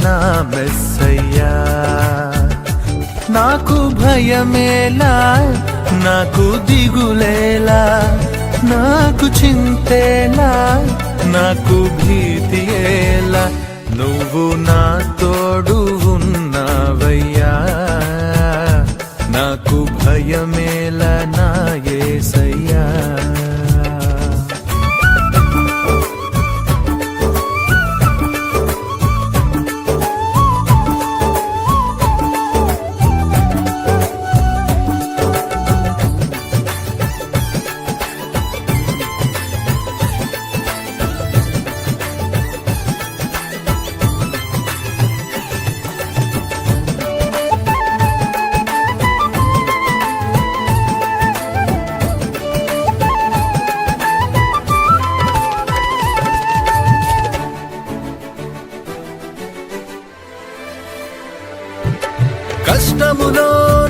నా మెస్సయ్యా. నాకు భయమేలా, నాకు దిగులేలా, నాకు చింతేలా, నాకు భీతియేలా, నువ్వు నా తోడు ఉన్నావయ్యా. నాకు భయమేలా నా యేసయ్యా. కష్టములో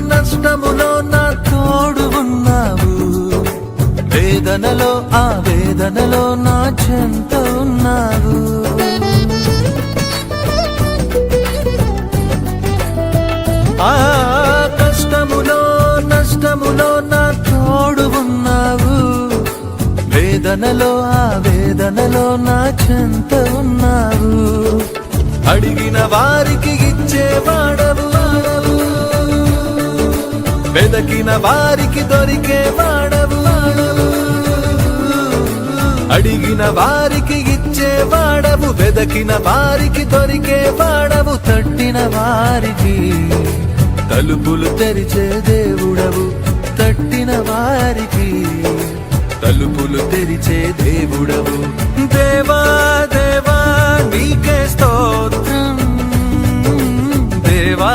నష్టములో నా తోడు ఉన్నావు, వేదనలో ఆవేదనలో నా చెంత ఉన్నావు. ఆ కష్టములో నష్టములో నా తోడు ఉన్నావు, వేదనలో ఆవేదనలో నా చెంత ఉన్నావు. అడిగిన వారికి ఇచ్చేవాడవు, వెదకిన వారికి దొరికేవాడవు. అడిగిన వారికి ఇచ్చేవాడవు, వెదకిన వారికి దొరికేవాడవు. తట్టిన వారికి తలుపులు తెరిచే దేవుడవు, తట్టిన వారికి తలుపులు తెరిచే దేవుడవు. దేవా దేవా నీకే స్తోత్రం, దేవా